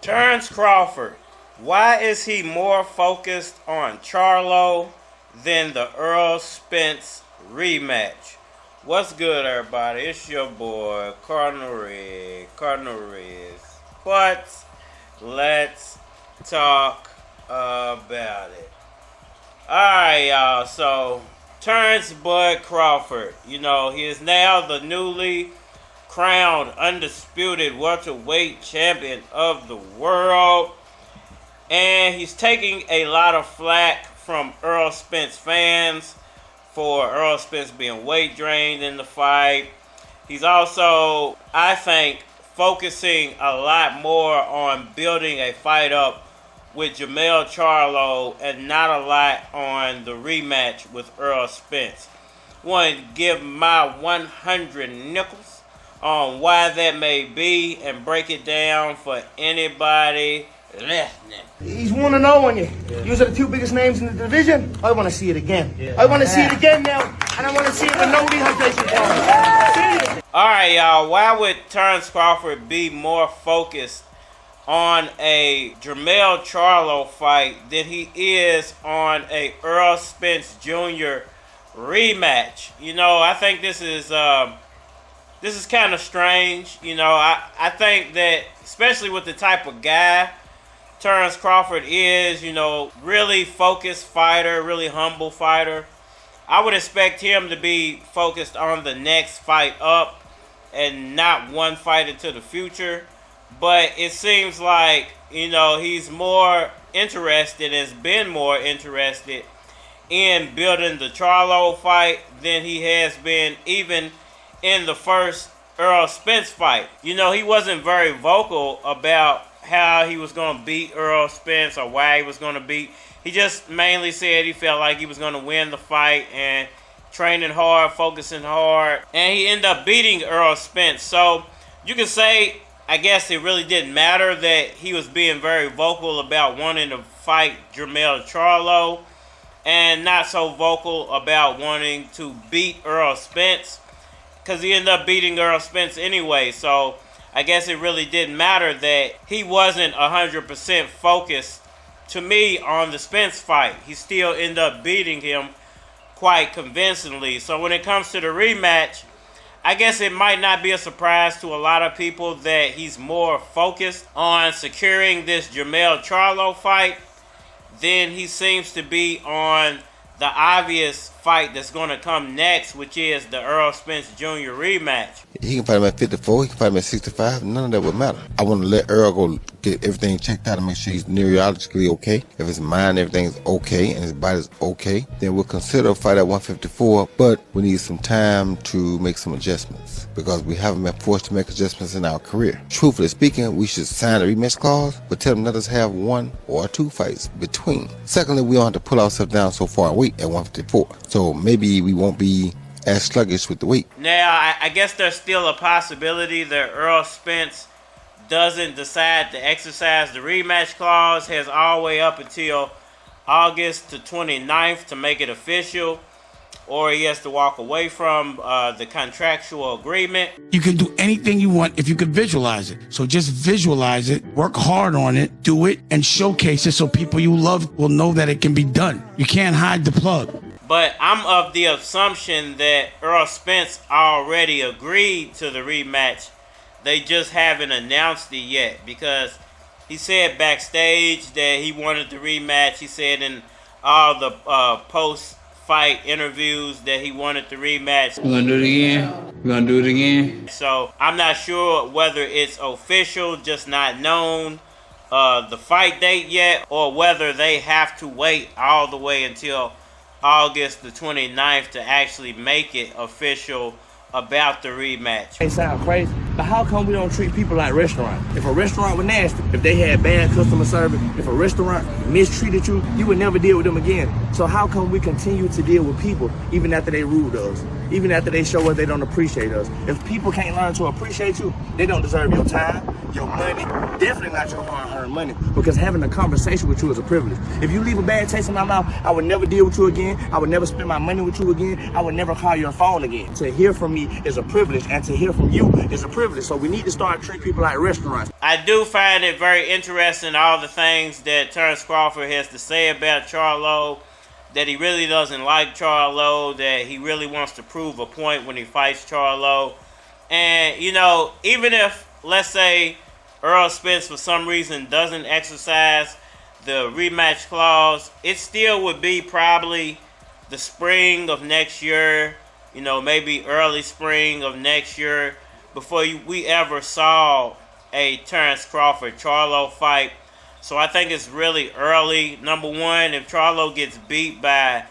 Terence Crawford, why is he more focused on Charlo than the Errol Spence rematch? What's good, everybody? It's your boy, Cardinal Riz. But let's talk about it. Alright, y'all. So, Terence Bud Crawford, he is now the newly crowned undisputed welterweight champion of the world. And he's taking a lot of flack from Errol Spence fans for Errol Spence being weight drained in the fight. He's also, I think, focusing a lot more on building a fight up with Jermell Charlo and not a lot on the rematch with Errol Spence. I want to give my 100 nickels on why that may be and break it down for anybody listening. He's 1-0 on you. These are the two biggest names in the division. I want to see it again. I want to see it again now, and I want to see it with no dehydration problems. Alright, y'all. Why would Terence Crawford be more focused on a Jermell Charlo fight than he is on a Errol Spence Jr. rematch? I think this is kind of strange. I think that, especially with the type of guy Terence Crawford is, really focused fighter, really humble fighter, I would expect him to be focused on the next fight up and not one fight into the future. But it seems like, he's more interested, has been more interested in building the Charlo fight than he has been even in the first Errol Spence fight. He wasn't very vocal about how he was going to beat Errol Spence or why he was going to beat. He just mainly said he felt like he was going to win the fight and training hard, focusing hard. And he ended up beating Errol Spence. So you can say, I guess it really didn't matter that he was being very vocal about wanting to fight Jermell Charlo and not so vocal about wanting to beat Errol Spence, because he ended up beating Errol Spence anyway. So I guess it really didn't matter that he wasn't 100% focused, to me, on the Spence fight. He still ended up beating him quite convincingly. So when it comes to the rematch, I guess it might not be a surprise to a lot of people that he's more focused on securing this Jermell Charlo fight than he seems to be on the obvious fight that's going to come next, which is the Errol Spence Jr. rematch. He can fight him at 54, he can fight him at 65, none of that would matter. I want to let Errol go get everything checked out and make sure he's neurologically okay. If his mind, everything's okay, and his body's okay, then we'll consider a fight at 154, but we need some time to make some adjustments, because we haven't been forced to make adjustments in our career. Truthfully speaking, we should sign a rematch clause, but tell them let us have 1 or 2 fights between. Secondly, we don't have to pull ourselves down so far in weight at 154, so maybe we won't be as sluggish with the weight. Now, I guess there's still a possibility that Errol Spence doesn't decide to exercise the rematch clause, has all the way up until August the 29th to make it official, or he has to walk away from the contractual agreement. You can do anything you want if you can visualize it. So just visualize it, work hard on it, do it, and showcase it so people you love will know that it can be done. You can't hide the plug. But I'm of the assumption that Errol Spence already agreed to the rematch. They just haven't announced it yet, because he said backstage that he wanted the rematch. He said in all the post-fight interviews that he wanted the rematch. We're going to do it again. We're going to do it again. So I'm not sure whether it's official, just not known, the fight date yet, or whether they have to wait all the way until August the 29th to actually make it official about the rematch. They sound crazy. But how come we don't treat people like restaurants? If a restaurant was nasty, if they had bad customer service, if a restaurant mistreated you, you would never deal with them again. So how come we continue to deal with people even after they rude to us? Even after they show us they don't appreciate us? If people can't learn to appreciate you, they don't deserve your time, your money, definitely not your hard-earned money, because having a conversation with you is a privilege. If you leave a bad taste in my mouth, I would never deal with you again. I would never spend my money with you again. I would never call your phone again. To hear from me is a privilege, and to hear from you is a privilege. So we need to start treating people like restaurants. I do find it very interesting, all the things that Terence Crawford has to say about Charlo, that he really doesn't like Charlo, that he really wants to prove a point when he fights Charlo. And, you know, even if, let's say, Errol Spence for some reason doesn't exercise the rematch clause, it still would be probably the spring of next year, you know, maybe early spring of next year, before we ever saw a Terence Crawford-Charlo fight. So I think it's really early. Number one, if Charlo gets beat by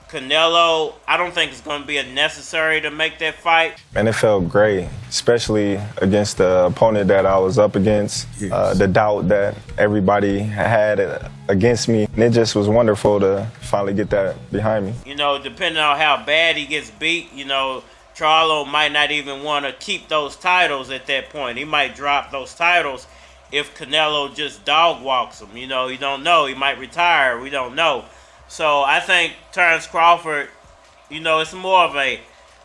Canelo, I don't think it's going to be necessary to make that fight. And it felt great, especially against the opponent that I was up against, the doubt that everybody had against me. And it just was wonderful to finally get that behind me. You know, depending on how bad he gets beat, you know, Charlo might not even want to keep those titles at that point. He might drop those titles if Canelo just dog walks him. You know, you don't know. He might retire. We don't know. So I think Terence Crawford, you know, it's more of a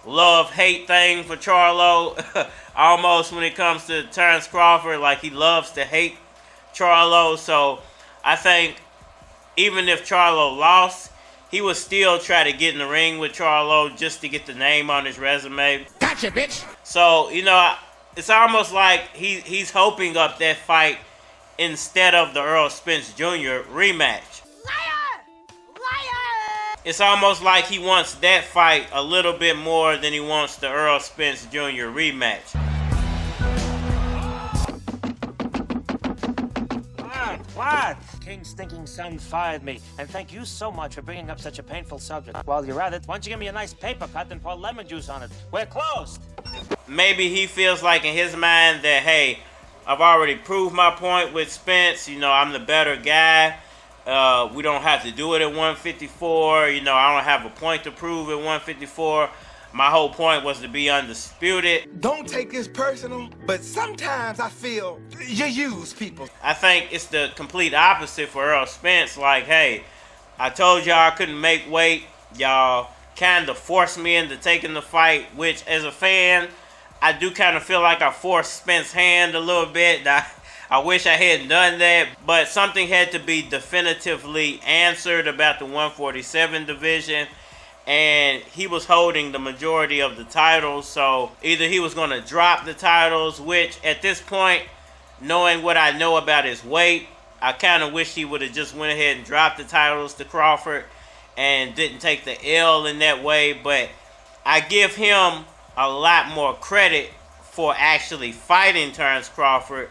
love-hate thing for Charlo. Almost when it comes to Terence Crawford, like he loves to hate Charlo. So I think even if Charlo lost, he would still try to get in the ring with Charlo just to get the name on his resume. Gotcha, bitch! So, you know, it's almost like he's hoping up that fight instead of the Errol Spence Jr. rematch. Liar! Liar! It's almost like he wants that fight a little bit more than he wants the Errol Spence Jr. rematch. What? King's stinking son fired me, and thank you so much for bringing up such a painful subject. While you're at it, why don't you give me a nice paper cut and pour lemon juice on it? We're closed. Maybe he feels like in his mind that, hey, I've already proved my point with Spence. You know, I'm the better guy. We don't have to do it at 154. You know, I don't have a point to prove at 154. My whole point was to be undisputed. Don't take this personal, but sometimes I feel you use people. I think it's the complete opposite for Errol Spence. Like, hey, I told y'all I couldn't make weight. Y'all kind of forced me into taking the fight, which as a fan, I do kind of feel like I forced Spence's hand a little bit. I wish I hadn't done that, but something had to be definitively answered about the 147 division. And he was holding the majority of the titles, so either he was going to drop the titles, which at this point, knowing what I know about his weight, I kind of wish he would have just went ahead and dropped the titles to Crawford and didn't take the L in that way. But I give him a lot more credit for actually fighting Terence Crawford,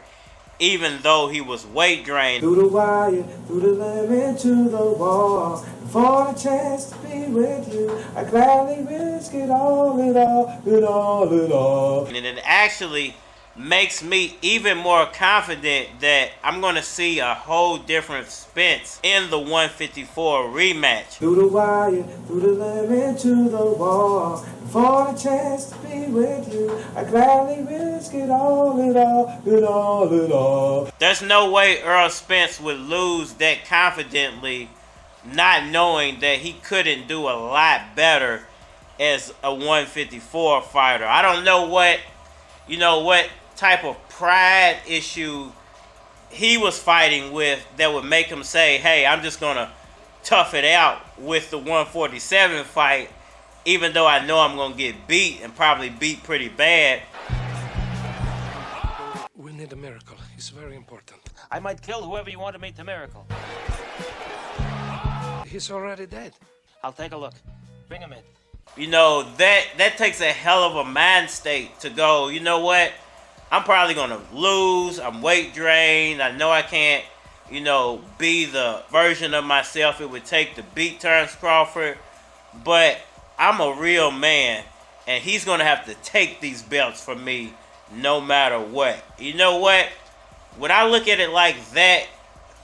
even though he was weight drained. Through the wire, through the limit to the wall, for the chance to be with you, I gladly risk it all, it all. And it actually makes me even more confident that I'm going to see a whole different Spence in the 154 rematch. Through the wire, through the limit to the wall, for the chance to be with you, I gladly risk it all, it all. There's no way Errol Spence would lose that confidently, not knowing that he couldn't do a lot better as a 154 fighter. I don't know what type of pride issue he was fighting with that would make him say, hey, I'm just going to tough it out with the 147 fight, even though I know I'm going to get beat and probably beat pretty bad. We need a miracle. It's very important. I might kill whoever you wanted me to miracle. He's already dead. I'll take a look. Bring him in. You know, that takes a hell of a mind state to go, you know what? I'm probably going to lose. I'm weight drained. I know I can't, be the version of myself it would take to beat Terence Crawford. But I'm a real man, and he's going to have to take these belts from me no matter what. You know what? When I look at it like that,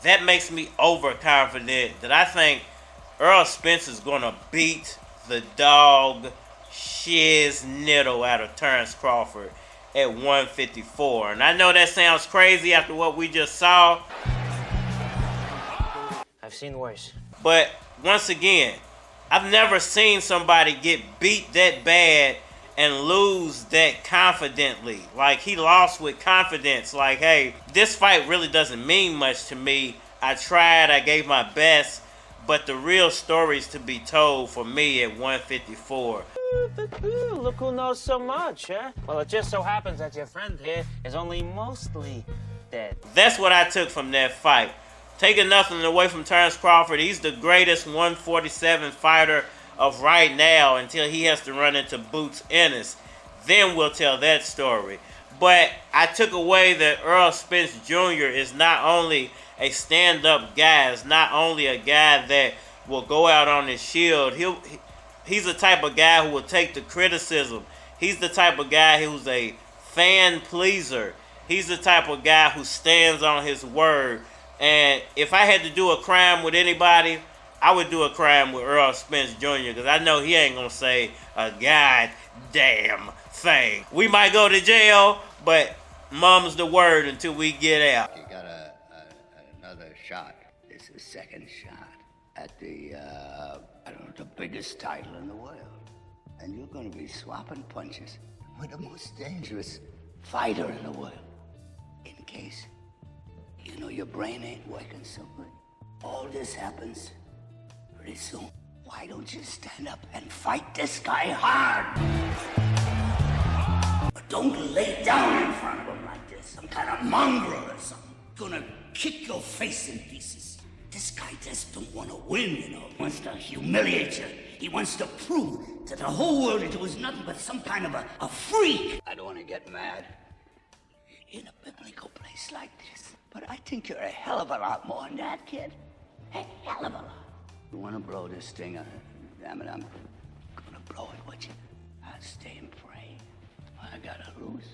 that makes me overconfident that I think Errol Spence is going to beat the dog shiznittle out of Terence Crawford at 154. And I know that sounds crazy after what we just saw. I've seen worse. But once again, I've never seen somebody get beat that bad and lose that confidently. Like, he lost with confidence. Like, hey, this fight really doesn't mean much to me. I tried, I gave my best, but the real story's to be told for me at 154. Look who knows so much, huh? Well, it just so happens that your friend here is only mostly dead. That's what I took from that fight. Taking nothing away from Terence Crawford, he's the greatest 147 fighter of right now until he has to run into Boots Ennis. Then we'll tell that story. But I took away that Errol Spence Jr. is not only a stand-up guy, is not only a guy that will go out on his shield. He's the type of guy who will take the criticism. He's the type of guy who's a fan pleaser. He's the type of guy who stands on his word. And if I had to do a crime with anybody, I would do a crime with Errol Spence Jr. because I know he ain't going to say a goddamn thing. We might go to jail, but mum's the word until we get out. You got another shot. This is second shot at the, I don't know, the biggest title in the world. And you're going to be swapping punches with the most dangerous fighter in the world. In case, you know, your brain ain't working so good. All this happens pretty soon. Why don't you stand up and fight this guy hard? But don't lay down in front of him like this. Some kind of mongrel or something. Gonna kick your face in pieces. This guy just don't want to win, you know. He wants to humiliate you. He wants to prove to the whole world that it was nothing but some kind of a freak. I don't want to get mad in a biblical place like this. But I think you're a hell of a lot more than that, kid. A hell of a lot. You want to blow this thing? Damn it, I'm gonna blow it with you. I'll stay and pray. I gotta lose.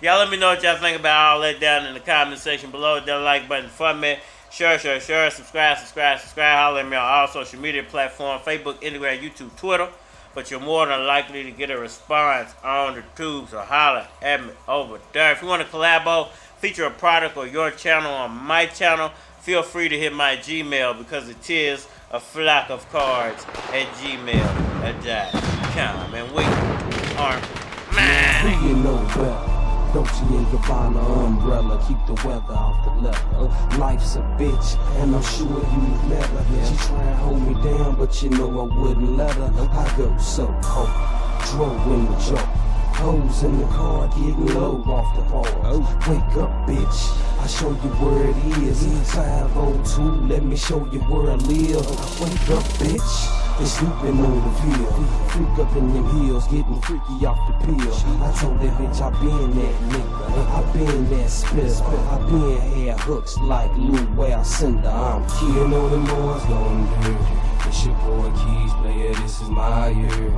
Y'all let me know what y'all think about all that down in the comment section below. Hit that like button for me. Share. Subscribe. Holler at me on all social media platforms. Facebook, Instagram, YouTube, Twitter. But you're more than likely to get a response on the tube, so holler at me over there. If you want to collabo, feature a product or your channel on my channel, feel free to hit my Gmail because it is a flock of cards at gmail.com. And we are mad. You know better. Dolce and Gabbana umbrella, keep the weather off the leather. Life's a bitch, and I'm sure you've never. She try and hold me down, but you know I wouldn't let her. I go so cold, drove in the joke. Hoes in the car, getting low off the bars. Wake up, bitch, I'll show you where it is. 502, let me show you where I live. Wake up, bitch. They sleeping on the field. Freak up in them heels, getting freaky off the pill. I told that bitch I been that nigga. I been that spitter. I been had hooks like Lou Well Cinder. I'm killing all them boys going dirty. It's your boy Keys, player, this is my year.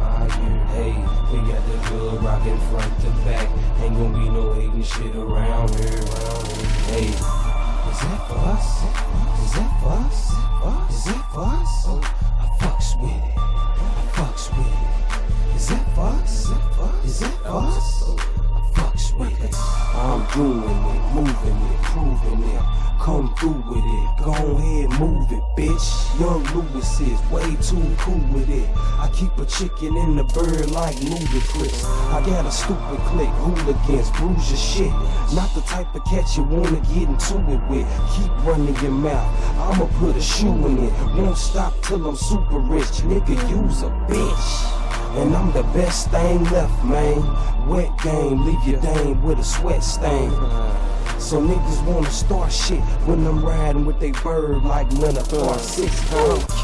Hey, we got the good rockin' front to back. Ain't gonna be no hating shit around here. Hey, is that for us? Is that for us? Is that for us? I fucks with it. Is that for us? Is that for us? I fucks with it. I'm doing it, moving it, proving it. Come through with it, go ahead, move it, bitch. Young Lewis is way too cool with it. I keep a chicken in the bird like Ludacris. I got a stupid clique, hooligans, bruise your shit. Not the type of cat you wanna get into it with. Keep running your mouth, I'ma put a shoe in it. Won't stop till I'm super rich, nigga, you's a bitch. And I'm the best thing left, man. Wet game, leave your dame with a sweat stain. So niggas wanna start shit when I'm riding with they bird like Leonard Part 6.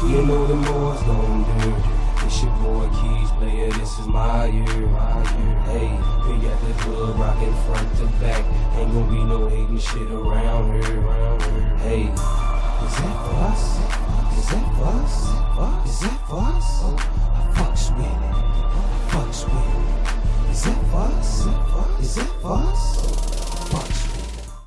You know them boys going dirty. It's your boy Keys, player, this is my year. Hey, we got the club rockin' front to back. Ain't gonna be no hating shit around here. Hey, is that for us? Is that for us? Is that for us? I fucks with it. Is that Fox? Is that Fox? Fuck